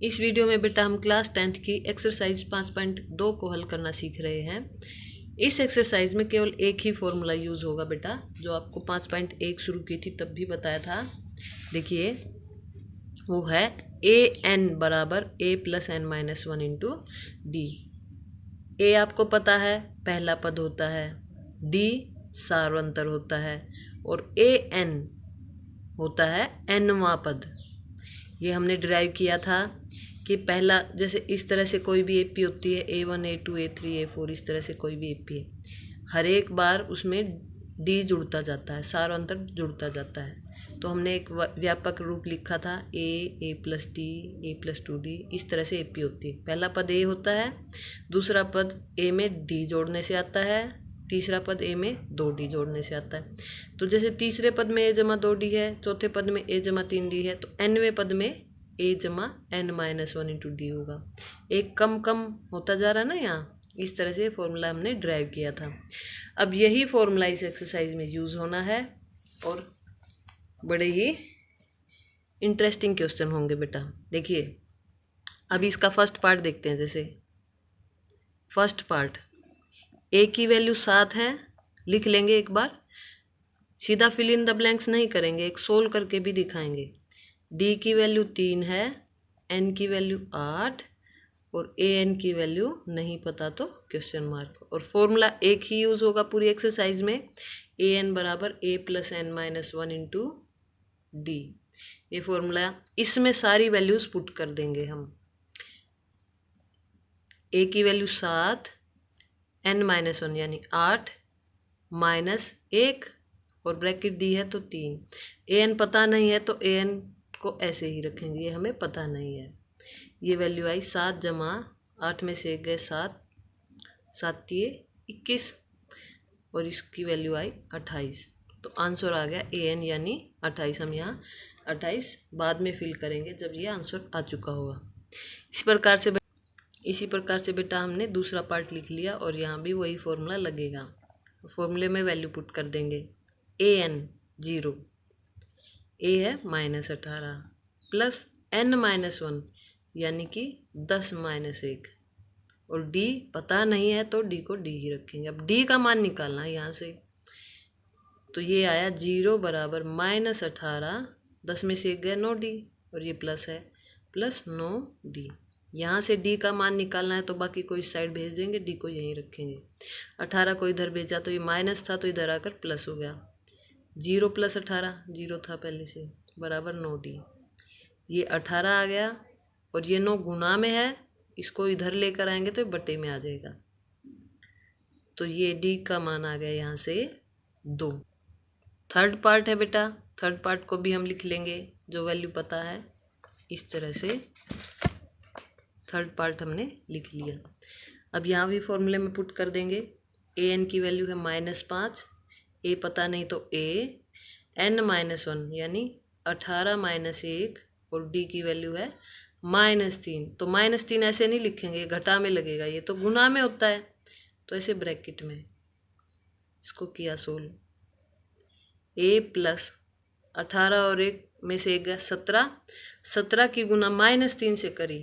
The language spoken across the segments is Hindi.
इस वीडियो में बेटा हम क्लास 10th की एक्सरसाइज 5.2 को हल करना सीख रहे हैं। इस एक्सरसाइज में केवल एक ही फॉर्मूला यूज़ होगा बेटा, जो आपको 5.1 शुरू की थी तब भी बताया था। देखिए वो है ए एन बराबर A plus N minus one into D. ए आपको पता है पहला पद होता है, डी सार्वंतर होता है और ए एन होता है एनवां पद। ये हमने डिराइव किया था कि पहला जैसे इस तरह से कोई भी एपी होती है, A1 A2 A3 A4, इस तरह से कोई भी एपी है, हर एक बार उसमें डी जुड़ता जाता है, सार्वंतर जुड़ता जाता है। तो हमने एक व्यापक रूप लिखा था A plus D A plus two D, इस तरह से एपी होती है। पहला पद ए होता है, दूसरा पद ए में डी जोड़ने से आता है, तीसरा पद ए में दो डी जोड़ने से आता है। तो जैसे तीसरे पद में ए जमा दो डी है, चौथे पद में ए जमा तीन डी है, तो एनवें पद में ए जमा n minus one into d होगा। एक कम कम होता जा रहा है ना यहाँ, इस तरह से फॉर्मूला हमने ड्राइव किया था। अब यही फॉर्मूला इस एक्सरसाइज में यूज़ होना है और बड़े ही इंटरेस्टिंग क्वेश्चन होंगे बेटा। देखिए अभी इसका फर्स्ट पार्ट देखते हैं। जैसे फर्स्ट पार्ट, ए की वैल्यू 7 है, लिख लेंगे एक बार, सीधा फिल इन द ब्लैंक्स नहीं करेंगे, एक सोल्व करके भी दिखाएंगे। डी की वैल्यू 3 है, एन की वैल्यू 8 और ए एन की वैल्यू नहीं पता तो क्वेश्चन मार्क। और फॉर्मूला एक ही यूज़ होगा पूरी एक्सरसाइज में, ए एन बराबर A plus N minus one into D. ये फॉर्मूला, इसमें सारी वैल्यूज़ पुट कर देंगे हम। ए की वैल्यू 7, एन माइनस वन यानी 8 माइनस 1 और ब्रैकेट दी है तो 3। ए एन पता नहीं है तो ए एन को ऐसे ही रखेंगे, ये हमें पता नहीं है। ये वैल्यू आई 7 जमा 8 में से 1 गए 7, 7 दिए 21 और इसकी वैल्यू आई 28। तो आंसर आ गया ए एन यानी 28। हम यहाँ 28 बाद में फिल करेंगे जब ये आंसर आ चुका होगा। इसी प्रकार से बेटा हमने दूसरा पार्ट लिख लिया और यहाँ भी वही फॉर्मूला लगेगा। फॉर्मूले में वैल्यू पुट कर देंगे, ए एन 0, ए है -18 प्लस एन माइनस वन यानी कि 10 माइनस 1 और डी पता नहीं है तो डी को डी ही रखेंगे। अब डी का मान निकालना है यहाँ से, तो ये आया 0 बराबर -18, 10 में से 1 गया 9 डी और ये प्लस है, प्लस 9 डी। यहाँ से डी का मान निकालना है तो बाकी को इस साइड भेज देंगे, डी को यहीं रखेंगे। 18 को इधर भेजा तो ये माइनस था तो इधर आकर प्लस हो गया। 0 प्लस 18, 0 था पहले से, बराबर 9 डी। ये 18 आ गया और ये 9 गुना में है, इसको इधर लेकर आएंगे तो बटे में आ जाएगा। तो ये डी का मान आ गया यहाँ से 2। थर्ड पार्ट है बेटा, थर्ड पार्ट को भी हम लिख लेंगे जो वैल्यू पता है। इस तरह से थर्ड पार्ट हमने लिख लिया। अब यहाँ भी फॉर्मूले में पुट कर देंगे, ए एन की वैल्यू है -5, ए पता नहीं तो ए, एन माइनस वन यानी 18 माइनस 1 और डी की वैल्यू है -3। तो -3 ऐसे नहीं लिखेंगे, घटा में लगेगा, ये तो गुना में होता है, तो ऐसे ब्रैकेट में इसको किया सोल्व। ए प्लस 18 और 1 में से 1 गया 17, 17 की गुना -3 से करी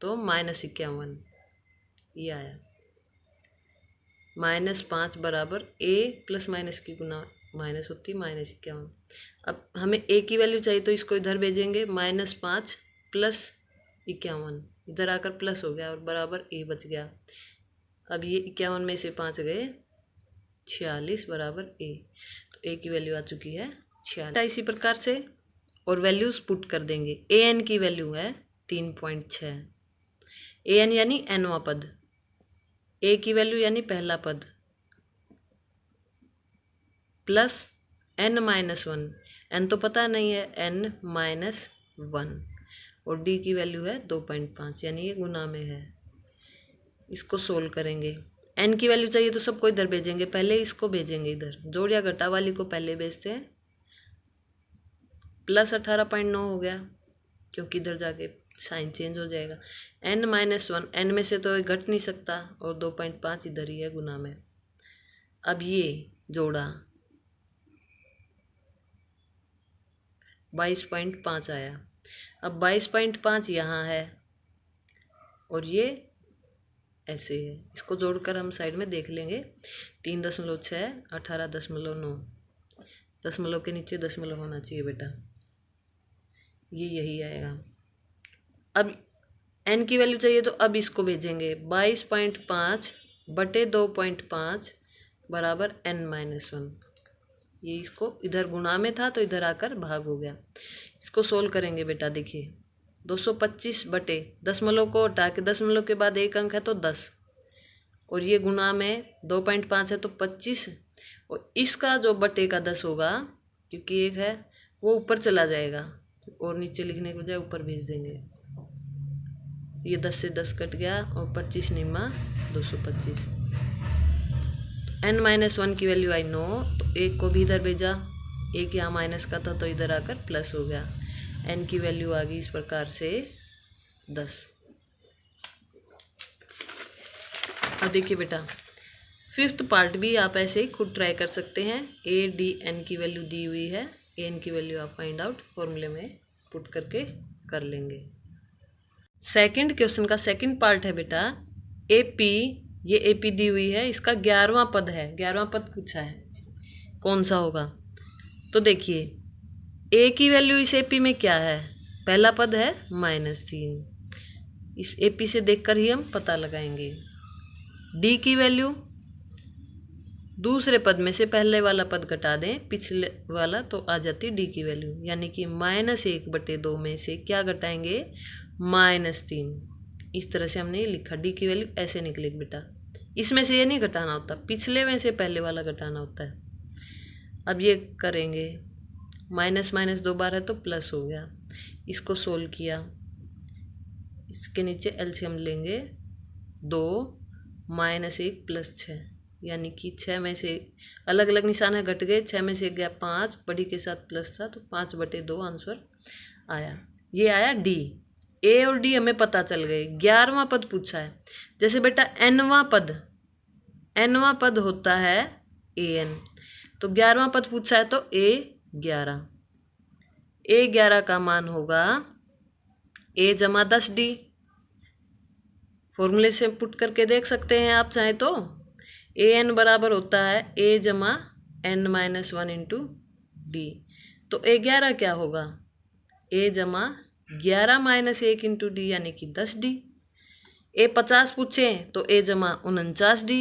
तो -51 ये आया। -5 बराबर ए प्लस माइनस की गुना माइनस होती -51। अब हमें ए की वैल्यू चाहिए तो इसको इधर भेजेंगे, -5 प्लस 51, इधर आकर प्लस हो गया और बराबर ए बच गया। अब ये 51 में से 5 गए 46 बराबर ए, तो ए की वैल्यू आ चुकी है 46। इसी प्रकार से और वैल्यूज पुट कर देंगे। ए एन की वैल्यू है 3.6, ए एन यानी एनवां पद, ए की वैल्यू यानी पहला पद, plus N minus one, n तो पता नहीं है, एन माइनस वन और डी की वैल्यू है 2.5 यानी ये गुना में है। इसको सोल्व करेंगे। एन की वैल्यू चाहिए तो सबको इधर भेजेंगे, पहले इसको भेजेंगे इधर, जोड़ या घटा वाली को पहले भेजते हैं। प्लस 18.9 हो गया क्योंकि इधर जाके साइन चेंज हो जाएगा। एन माइनस वन, एन में से तो घट नहीं सकता और 2.5 इधर ही है गुना में। अब ये जोड़ा 22.5 आया। अब 22.5 यहाँ है और ये ऐसे है, इसको जोड़कर हम साइड में देख लेंगे। 3.6 18.9 दशमलव के नीचे दशमलव होना चाहिए बेटा, ये यही आएगा। अब n की वैल्यू चाहिए तो अब इसको भेजेंगे 22.5 बटे 2.5 बराबर n-1। ये इसको इधर गुणा में था तो इधर आकर भाग हो गया। इसको सोल्व करेंगे बेटा, देखिए 225 बटे दशमलव को हटा के दशमलव के बाद एक अंक है तो 10 और ये गुणा में 2.5 है तो 25 और इसका जो बटे का 10 होगा क्योंकि एक है वो ऊपर चला जाएगा और नीचे लिखने के बजाय ऊपर भेज देंगे। ये 10 से 10 कट गया और 25 निम्मा 225। n-1 की वैल्यू आई 9 तो एक को भी इधर भेजा, एक यहाँ माइनस का था तो इधर आकर प्लस हो गया। n की वैल्यू आ गई इस प्रकार से 10। अब देखिए बेटा, फिफ्थ पार्ट भी आप ऐसे ही खुद ट्राई कर सकते हैं। a/d n की वैल्यू दी हुई है, an की वैल्यू आप फाइंड आउट फॉर्मूले में पुट करके कर लेंगे। सेकंड क्वेश्चन का सेकंड पार्ट है बेटा AP, ये AP दी हुई है, इसका 11वां पद है, 11वां पद पूछा है कौन सा होगा। तो देखिए A की वैल्यू इस AP में क्या है, पहला पद है -3, इस AP से देखकर ही हम पता लगाएंगे। D की वैल्यू दूसरे पद में से पहले वाला पद घटा दें पिछले वाला तो आ जाती D की वैल्यू, यानी कि -1/2 में से क्या घटाएंगे -3। इस तरह से हमने लिखा, D की वैल्यू ऐसे निकलेगी बेटा, इसमें से ये नहीं घटाना होता, पिछले में से पहले वाला घटाना होता है। अब ये करेंगे, माइनस माइनस 2 बार है तो प्लस हो गया। इसको सोल्व किया, इसके नीचे एलसीएम लेंगे 2 -1 + 6, यानी कि 6 में से अलग अलग निशान है घट गए, 6 में से गया 5, बड़ी के साथ प्लस था तो 5/2 आंसर आया। ये आया D। A और D हमें पता चल गए। 11वां पद पूछा है, जैसे बेटा nवां पद होता है an, तो 11वां पद पूछा है तो A11 का मान होगा A = 10D। फॉर्मूले से पुट करके देख सकते हैं आप चाहे तो। an बराबर होता है A = n-1 × D, तो A11 क्या होगा, A = 11 - 1 × D यानी कि 10D। A50 पूछें तो A = 49D।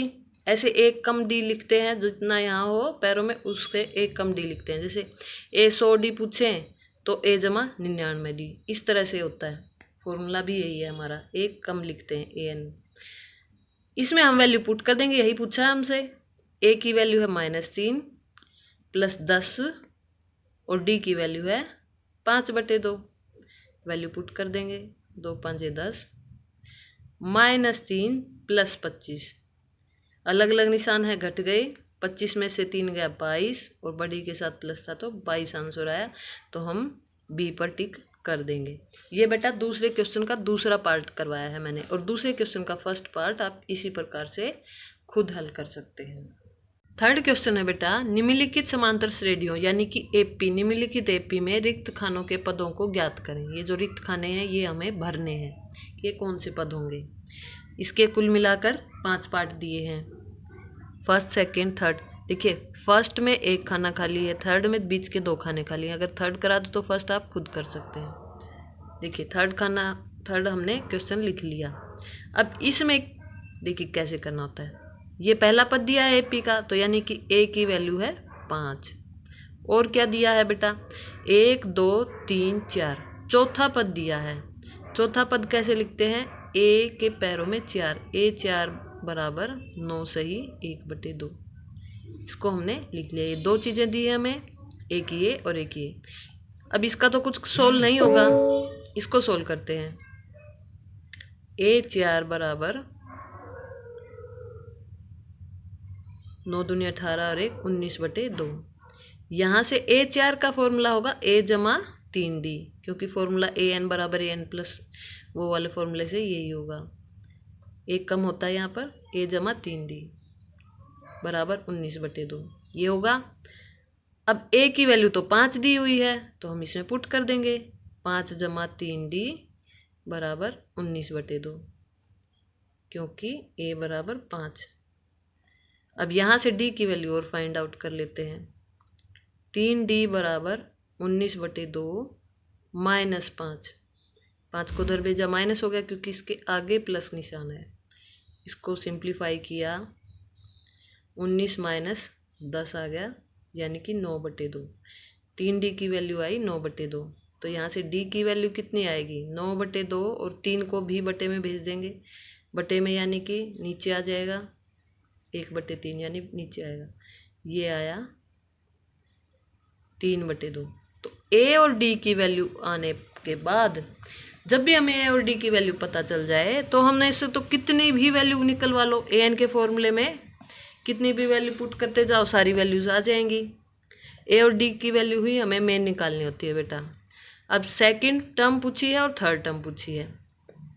ऐसे एक कम D लिखते हैं, जितना यहाँ हो पैरों में उसके एक कम D लिखते हैं। जैसे A100D पूछें तो A = 99D। इस तरह से होता है, फॉर्मूला भी यही है हमारा, एक कम लिखते हैं an। इसमें हम वैल्यू पुट कर देंगे, यही पूछा है हमसे। A की वैल्यू है -3 + 10 और D की वैल्यू है 5/2। वैल्यू पुट कर देंगे, 2 × 5 = 10, -3 + 25, अलग अलग निशान है घट गए, 25 में से 3 गया 22 और बड़ी के साथ प्लस था तो 22 आंसर आया। तो हम B पर टिक कर देंगे। ये बेटा दूसरे क्वेश्चन का दूसरा पार्ट करवाया है मैंने, और दूसरे क्वेश्चन का फर्स्ट पार्ट आप इसी प्रकार से खुद हल कर सकते हैं। थर्ड क्वेश्चन है बेटा, निम्नलिखित समांतर श्रेणियों यानी कि AP, निम्नलिखित AP में रिक्त खानों के पदों को ज्ञात करें। ये जो रिक्त खाने हैं ये हमें भरने हैं, ये कौन से पद होंगे। इसके कुल मिलाकर 5 पार्ट दिए हैं, फर्स्ट सेकंड थर्ड। देखिए फर्स्ट में 1 खाना खाली है, थर्ड में बीच के 2 खाने खाली हैं। अगर थर्ड करा दो तो फर्स्ट आप खुद कर सकते हैं। देखिए थर्ड हमने क्वेश्चन लिख लिया। अब इसमें देखिए कैसे करना होता है। ये पहला पद दिया है AP का, तो यानी कि A की वैल्यू है 5। और क्या दिया है बेटा, 1 2 3 4, चौथा पद दिया है। चौथा पद कैसे लिखते हैं, A के पैरों में 4, A4 = 9 सही 1/2। इसको हमने लिख लिया। ये 2 चीज़ें दी है हमें, एक ये और एक ये। अब इसका तो कुछ सोल्व नहीं होगा, इसको सोल्व करते हैं। A4 = 9 दूनी 18 और 1 19/2। यहाँ से A4 का फॉर्मूला होगा A = 3D, क्योंकि फॉर्मूला AN = AN प्लस वो वाले फॉर्मूले से यही होगा। एक कम होता है यहाँ पर, A = 3D = 19/2 ये होगा। अब A की वैल्यू तो 5 दी हुई है तो हम इसमें पुट कर देंगे। 5 जमा 3D बराबर 19/2, क्योंकि A बराबर 5। अब यहाँ से D की वैल्यू और फाइंड आउट कर लेते हैं। 3D बराबर 19/2 माइनस 5। 5 को उधर भेजा, माइनस हो गया क्योंकि इसके आगे प्लस निशान है। इसको सिंप्लीफाई किया, 19 माइनस 10 आ गया, यानी कि 9/2। 3D की वैल्यू आई 9/2। तो यहाँ से D की वैल्यू कितनी आएगी? 9/2, और 3 को भी बटे में भेज देंगे। बटे में यानी कि नीचे आ जाएगा, 1/3 यानी नीचे आएगा। ये आया 3/2। तो A और D की वैल्यू आने के बाद जब भी हमें A और D की वैल्यू पता चल जाए तो हमने इससे तो कितनी भी वैल्यू निकलवा लो, AN के फॉर्मूले में कितनी भी वैल्यू पुट करते जाओ सारी वैल्यूज आ जाएंगी। A और D की वैल्यू ही हमें मेन निकालनी होती है बेटा। अब सेकंड टर्म पूछी है और थर्ड टर्म पूछी है,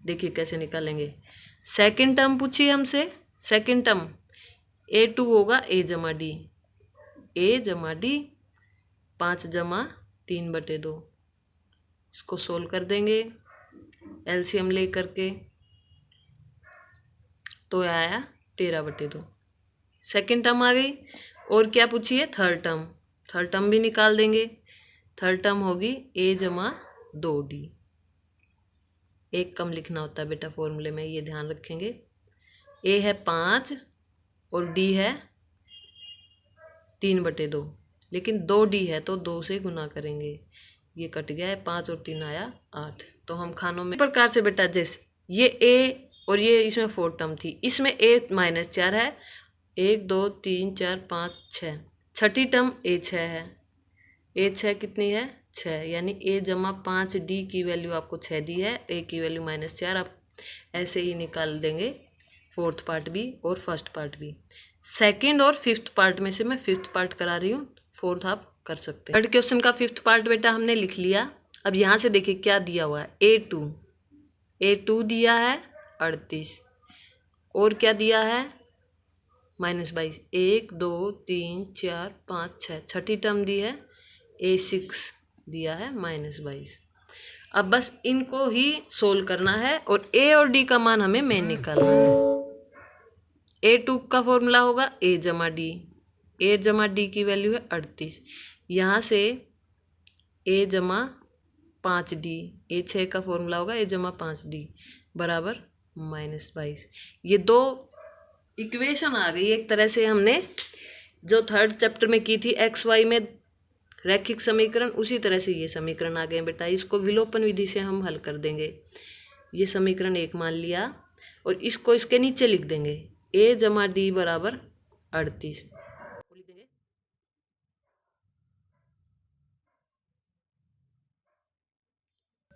देखिए कैसे निकालेंगे। सेकंड टर्म पूछी है हमसे, सेकंड टर्म A2 होगा A जमा D, A जमा D 5 जमा 3/2। इसको सोल्व कर देंगे एलसीएम ले करके, तो आया 13/2। सेकेंड टर्म आ गई। और क्या पूछी है? Third term. थर्ड टर्म भी निकाल देंगे। थर्ड टर्म होगी A जमा 2D। एक कम लिखना होता है बेटा फॉर्मूले में, ये ध्यान रखेंगे। A है 5 और D है 3/2, लेकिन 2D है तो 2 से गुना करेंगे। ये कट गया है, 5 और 3 आया 8। तो हम खानों में प्रकार से बेटा, जैसे ये A और ये इसमें 4 टर्म थी, इसमें A -4 है, 1 2 3 4 5 6। छठी टर्म A6 है। A6 कितनी है? 6, यानी A जमा 5D की वैल्यू आपको 6 दी है, A की वैल्यू -4। आप ऐसे ही निकाल देंगे फोर्थ पार्ट भी और फर्स्ट पार्ट भी। सेकेंड और फिफ्थ पार्ट में से मैं फिफ्थ पार्ट करा रही हूँ, फोर्थ आप कर सकते हैं। थर्ड क्वेश्चन का फिफ्थ पार्ट बेटा हमने लिख लिया। अब यहाँ से देखिए क्या दिया हुआ है, A2 दिया है 38, और क्या दिया है? -22। 1 2 3 4 5 6, छठी टर्म दी है A6 दिया है -22। अब बस इनको ही सोल्व करना है और A और D का मान हमें मेन निकालना है। A2 का फॉर्मूला होगा A जमा D, A जमा D की वैल्यू है 38। यहाँ से A जमा 5D, A6 का फॉर्मूला होगा A जमा 5D बराबर -22। ये दो इक्वेशन आ गई एक तरह से, हमने जो थर्ड चैप्टर में की थी XY में रैखिक समीकरण, उसी तरह से ये समीकरण आ गए बेटा। इसको विलोपन विधि से हम हल कर देंगे। ये समीकरण 1 मान लिया और इसको इसके नीचे लिख देंगे, A जमा D बराबर 38।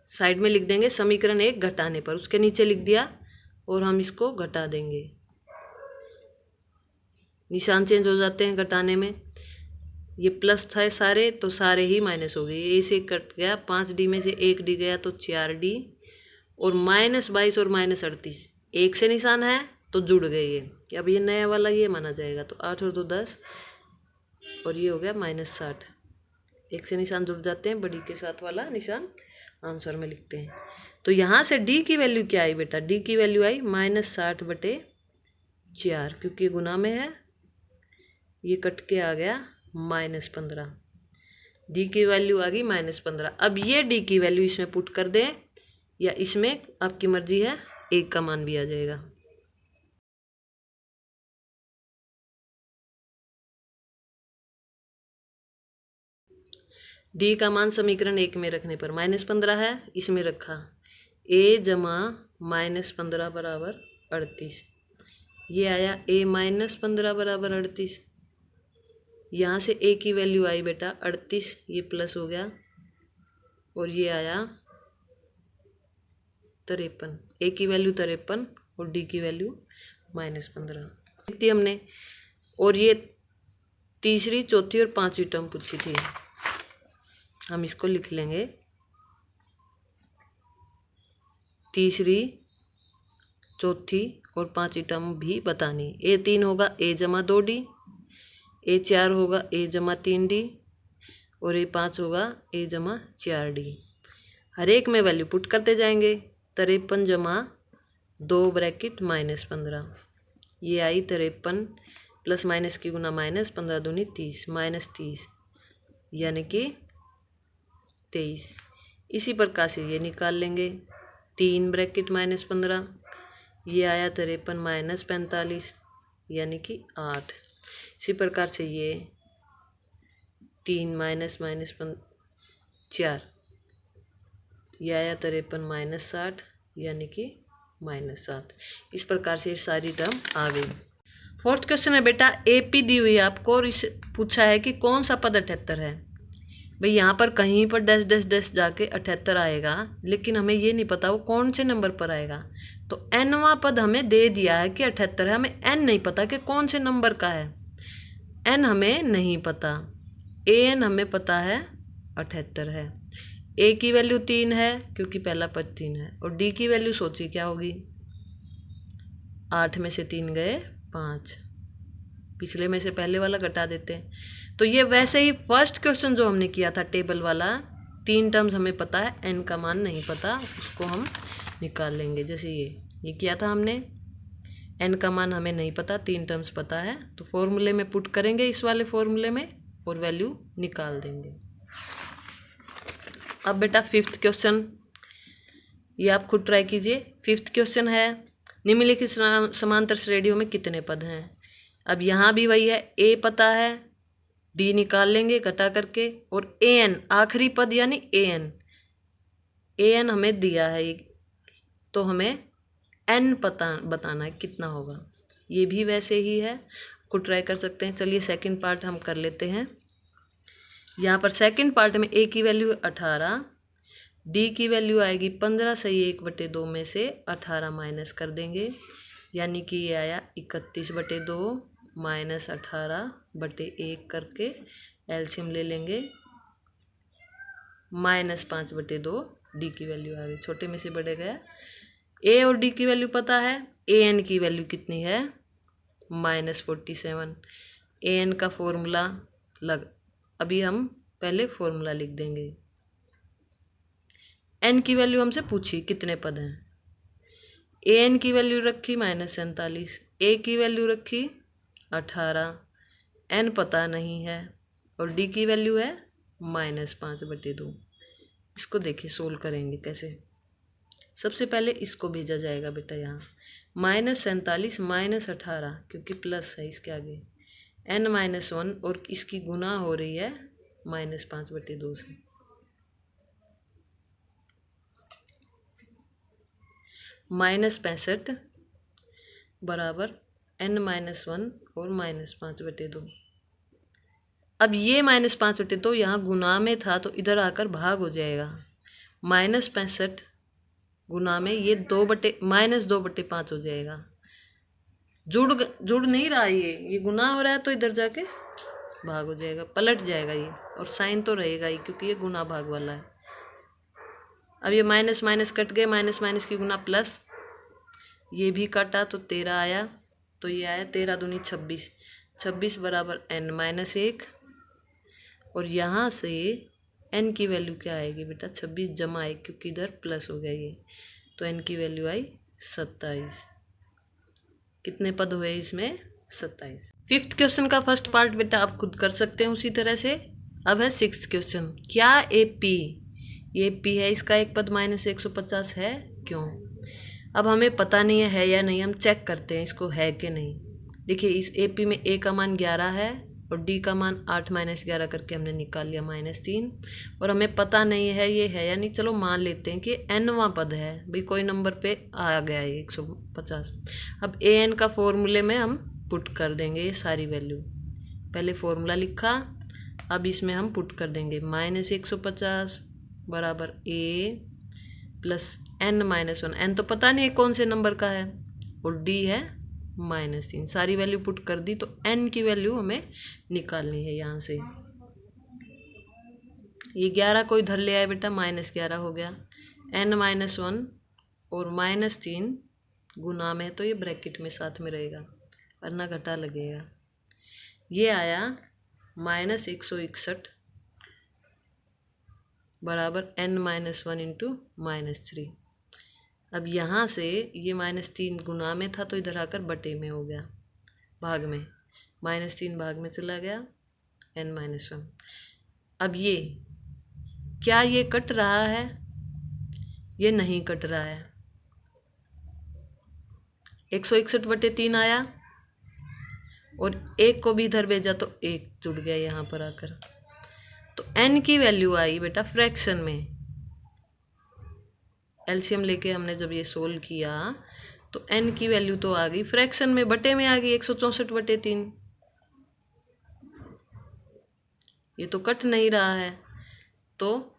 साइड में लिख देंगे समीकरण 1 घटाने पर, उसके नीचे लिख दिया और हम इसको घटा देंगे। निशान चेंज हो जाते हैं घटाने में। ये प्लस था सारे, तो सारे ही माइनस हो गए। ए से कट गया, 5D में से 1D गया तो 4D, और -22 और -38 एक से निशान है तो जुड़ गए ये। कि अब ये नया वाला ये माना जाएगा, तो 8 और 2 10, और ये हो गया -60। एक से निशान जुड़ जाते हैं, बड़ी के साथ वाला निशान आंसर में लिखते हैं। तो यहाँ से D की वैल्यू क्या आई बेटा? D की वैल्यू आई -60/4, क्योंकि गुना में है, ये कट के आ गया -15। D की वैल्यू आ गई -15। अब ये D की वैल्यू इसमें पुट कर दें या इसमें, आपकी मर्जी है, 1 का मान भी आ जाएगा। D का मान समीकरण 1 में रखने पर -15 है, इसमें रखा A जमा -15 बराबर 38। ये आया A -15 बराबर 38। यहाँ से A की वैल्यू आई बेटा 38, ये प्लस हो गया, और ये आया 53। A की वैल्यू 53 और D की वैल्यू -15 लिखती हमने। और ये तीसरी, चौथी और पांचवी टर्म पूछी थी, हम इसको लिख लेंगे। तीसरी, चौथी और पांचवी टर्म भी बतानी। A3 होगा A जमा 2D, A4 होगा A जमा 3D, और A5 होगा A जमा 4D। हर एक में वैल्यू पुट करते जाएंगे। 53 जमा 2 ब्रैकेट -15, ये आई 53 प्लस माइनस की गुना माइनस, 15 दूनी 30, -30 यानी कि 23। इसी प्रकार से ये निकाल लेंगे। 3 ब्रैकेट -15, ये आया 53 -45 यानी कि 8। इसी प्रकार से ये 3 -4, ये आया 53 -60 यानी कि -7। इस प्रकार से सारी टर्म आ गई। फोर्थ क्वेश्चन है बेटा, AP दी हुई है आपको और इस पूछा है कि कौन सा पद 78 है। भाई यहाँ पर कहीं पर डैश डैश डैश जाके 78 आएगा, लेकिन हमें ये नहीं पता वो कौन से नंबर पर आएगा। तो nवां पद हमें दे दिया है कि 78 है, हमें n नहीं पता कि कौन से नंबर का है। n हमें नहीं पता, an हमें पता है 78 है। a की वैल्यू 3 है क्योंकि पहला पद 3 है, और d की वैल्यू सोचिए क्या होगी। 8 में से 3 गए 5, पिछले में से पहले वाला घटा देते हैं। तो ये वैसे ही फर्स्ट क्वेश्चन जो हमने किया था टेबल वाला, 3 टर्म्स हमें पता है, n का मान नहीं पता, उसको हम निकाल लेंगे। जैसे ये किया था हमने, n का मान हमें नहीं पता, 3 टर्म्स पता है, तो फॉर्मूले में पुट करेंगे इस वाले फॉर्मूले में और वैल्यू निकाल देंगे। अब बेटा फिफ्थ क्वेश्चन, ये आप खुद ट्राई कीजिए। फिफ्थ क्वेश्चन है, निम्नलिखित समांतर श्रेणियों में कितने पद हैं। अब यहाँ भी वही है, a पता है, d निकाल लेंगे घटा करके, और an आखिरी पद यानी an हमें दिया है, तो हमें n बताना है कितना होगा। ये भी वैसे ही है, खुद ट्राई कर सकते हैं। चलिए सेकंड पार्ट हम कर लेते हैं। यहाँ पर सेकंड पार्ट में a की वैल्यू 18, d की वैल्यू आएगी 15, सही 1/2 में से 18 माइनस कर देंगे, यानी कि ये आया 31/2 माइनस 18/1 करके एलसीएम ले लेंगे, -5/2 डी की वैल्यू आ गई, छोटे में से बड़े गया। ए और डी की वैल्यू पता है, an की वैल्यू कितनी है -47। an का फॉर्मूला अभी हम पहले फॉर्मूला लिख देंगे। n की वैल्यू हमसे पूछी कितने पद हैं, an की वैल्यू रखी -47, a की वैल्यू रखी 18, n पता नहीं है, और d की वैल्यू है -5/2। इसको देखिए सोल्व करेंगे कैसे। सबसे पहले इसको भेजा जाएगा बेटा यहाँ, -47 -18 क्योंकि प्लस है इसके आगे, n-1 और इसकी गुना हो रही है -5/2 से। -65 बराबर n-1 और -5/2। अब ये -5/2 यहाँ गुना में था तो इधर आकर भाग हो जाएगा। -65 गुना में ये -2/5 हो जाएगा। जुड़ नहीं रहा, ये गुना हो रहा है तो इधर जाके भाग हो जाएगा, पलट जाएगा ये, और साइन तो रहेगा ही क्योंकि ये गुना भाग वाला है। अब ये माइनस माइनस कट गए, माइनस माइनस की गुना प्लस, ये भी काटा तो 13 आया, तो ये आया 13 दूनी 26, 26 बराबर n-1, और यहाँ से n की वैल्यू क्या आएगी बेटा 26 जमा 1 क्योंकि इधर प्लस हो गया ये, तो n की वैल्यू आई 27। कितने पद हुए इसमें 27। फिफ्थ क्वेश्चन का फर्स्ट पार्ट बेटा आप खुद कर सकते हैं उसी तरह से। अब है सिक्स्थ क्वेश्चन, क्या AP, ये P है, इसका एक पद -150 है, क्यों। अब हमें पता नहीं है या नहीं, हम चेक करते हैं इसको है कि नहीं। देखिए इस AP में A का मान 11 है और D का मान 8 - 11 करके हमने निकाल लिया -3, और हमें पता नहीं है ये है या नहीं। चलो मान लेते हैं कि nवां पद है, भाई कोई नंबर पे आ गया है 150। अब an का फॉर्मूले में हम पुट कर देंगे ये सारी वैल्यू, पहले फॉर्मूला लिखा, अब इसमें हम पुट कर देंगे -150 बराबर a प्लस n-1, n तो पता नहीं है कौन से नंबर का है, और d है -3, सारी वैल्यू पुट कर दी, तो n की वैल्यू हमें निकालनी है यहाँ से। ये 11 को इधर ले आए बेटा, -11 हो गया, n-1 और -3 गुना में, तो ये ब्रैकेट में साथ में रहेगा वरना घटा लगेगा। ये आया -161 बराबर n-1 इंटू -3। अब यहाँ से ये -3 गुना में था तो इधर आकर बटे में हो गया, भाग में, -3 भाग में चला गया, n-1। अब ये क्या ये कट रहा है? ये नहीं कट रहा है। 161/3 आया और 1 को भी इधर भेजा तो 1 जुड़ गया यहाँ पर आकर। तो n की वैल्यू आई बेटा फ्रैक्शन में। एलसीएम लेके हमने जब ये सोल्व किया तो n की वैल्यू तो आ गई फ्रैक्शन में, बटे में आ गई 164/3। ये तो कट नहीं रहा है, तो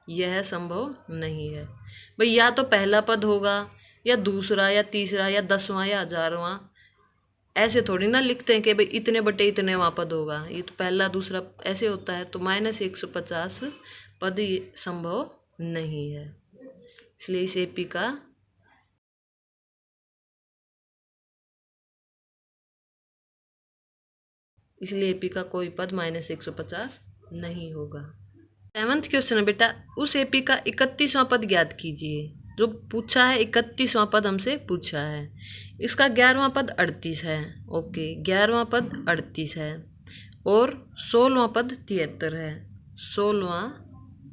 यह संभव नहीं है। भाई या तो पहला पद होगा या दूसरा या तीसरा या 10वां या 1000वां। ऐसे थोड़ी ना लिखते हैं कि भाई इतने बटे इतने वहाँ पद होगा, ये तो पहला दूसरा ऐसे होता है। तो -150 पद संभव नहीं है, इसलिए इस एपी का कोई पद -150 नहीं होगा। 7वां क्वेश्चन है बेटा, उस एपी का 31वां पद ज्ञात कीजिए। जो पूछा है 31वां पद हमसे पूछा है। इसका 11वां पद 38 है। ओके, 11वां पद 38 है और 16वां पद 73 है। 16वां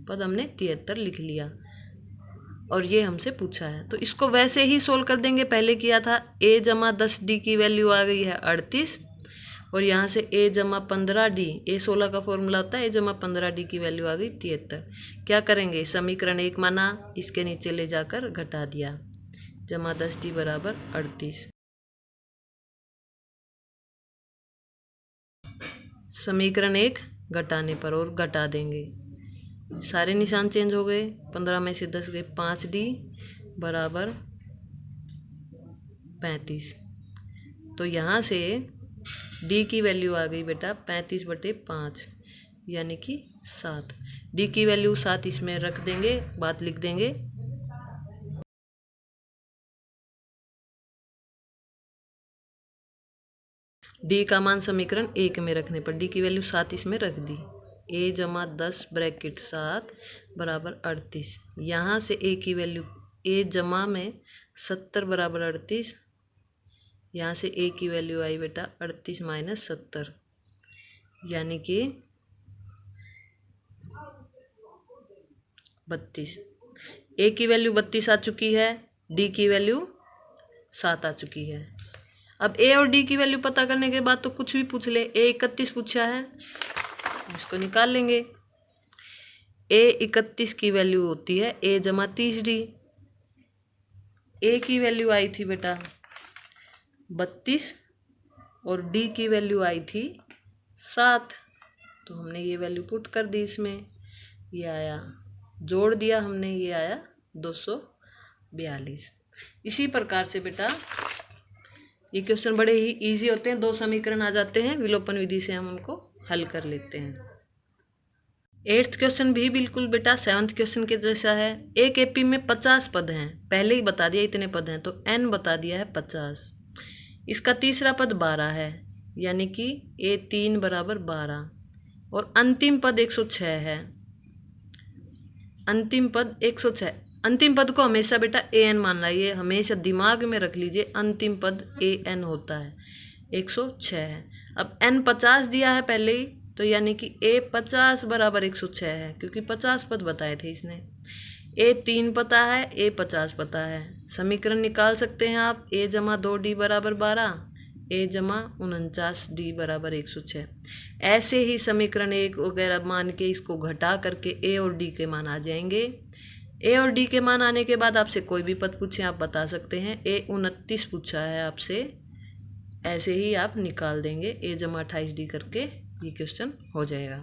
पद हमने 73 लिख लिया और ये हमसे पूछा है, तो इसको वैसे ही सोल्व कर देंगे। पहले किया था a जमा 10d की वैल्यू आ गई है 38 और यहाँ से a जमा 15d, a 16 का फॉर्मूला होता है, a जमा 15d की वैल्यू आ गई 73। क्या करेंगे, समीकरण 1 माना, इसके नीचे ले जाकर घटा दिया, जमा 10d बराबर 38। समीकरण 1 घटाने पर और घटा देंगे, सारे निशान चेंज हो गए, 15 में से 10 गए, 5d बराबर 35। तो यहाँ से d की वैल्यू आ गई बेटा 35/5 यानी कि 7। d की वैल्यू 7 इसमें रख देंगे, बात लिख देंगे। d का मान समीकरण 1 में रखने पर d की वैल्यू 7 इसमें रख दी। a जमा 10 ब्रैकेट 7 बराबर 38। यहाँ से a की वैल्यू, a जमा में 70 बराबर 38, यहाँ से a की वैल्यू आई बेटा 38 - 70 यानी कि 32। a की वैल्यू 32 आ चुकी है, d की वैल्यू 7 आ चुकी है। अब a और d की वैल्यू पता करने के बाद तो कुछ भी पूछ ले, a 31 पूछा है, इसको निकाल लेंगे। a 31 की वैल्यू होती है a जमा 30d। a की वैल्यू आई थी बेटा 32 और d की वैल्यू आई थी 7, तो हमने ये वैल्यू पुट कर दी इसमें, ये आया, जोड़ दिया हमने, ये आया 242। इसी प्रकार से बेटा ये क्वेश्चन बड़े ही इजी होते हैं, 2 समीकरण आ जाते हैं, विलोपन विधि से हम उनको हल कर लेते हैं। 8वां क्वेश्चन भी बिल्कुल बेटा 7वां क्वेश्चन के जैसा है। एक एपी में 50 पद हैं, पहले ही बता दिया इतने पद हैं, तो n बता दिया है 50। इसका तीसरा पद 12 है, यानी कि a3 बराबर 12 और अंतिम पद 106 है। अंतिम पद 106, अंतिम पद को हमेशा बेटा an मानना, ये हमेशा दिमाग में रख लीजिए, अंतिम पद an होता है, 106 है। अब n 50 दिया है पहले ही, तो यानी कि a 50 बराबर 106 है, क्योंकि 50 पद बताए थे इसने। a 3 पता है, a 50 पता है। समीकरण निकाल सकते हैं आप, a जमा 2d बराबर 12, a जमा 49d बराबर 106। ऐसे ही समीकरण 1 वगैरह मान के इसको घटा करके a और d के मान आ जाएंगे। a और d के मान आने के बाद आपसे कोई भी पद पूछे आप बता सकते हैं। a 29 पूछा है आपसे, ऐसे ही आप निकाल देंगे, a जमा 28d करके ये क्वेश्चन हो जाएगा।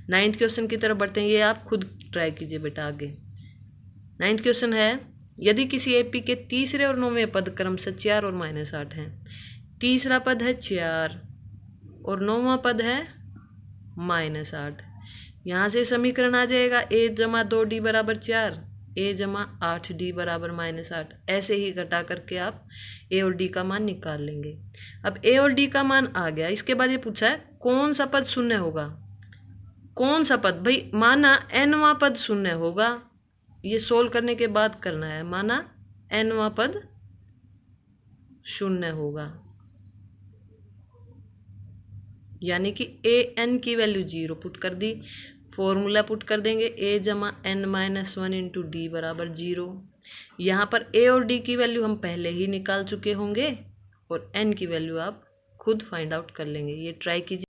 9वां क्वेश्चन की तरफ बढ़ते हैं, ये आप खुद ट्राई कीजिए बेटा आगे। 9वां क्वेश्चन है, यदि किसी एपी के तीसरे और 9वें पद क्रमशः 4 और -8 हैं, तीसरा पद है 4 और 9वां पद है -8, यहाँ से समीकरण आ जाएगा a जमा 2d बराबर 4, a जमा 8d बराबर -8। ऐसे ही घटा करके आप a और d का मान निकाल लेंगे। अब a और d का मान आ गया, इसके बाद ये पूछा है कौन सा पद शून्य होगा। कौन सा पद, भाई माना nवां पद शून्य होगा, ये सोल्व करने के बाद करना है। माना nवां पद शून्य होगा, यानी कि ए एन की वैल्यू 0 पुट कर दी, फॉर्मूला पुट कर देंगे a जमा n माइनस 1 इंटू डी बराबर 0। यहाँ पर a और d की वैल्यू हम पहले ही निकाल चुके होंगे और n की वैल्यू आप खुद फाइंड आउट कर लेंगे। ये ट्राई कीजिए।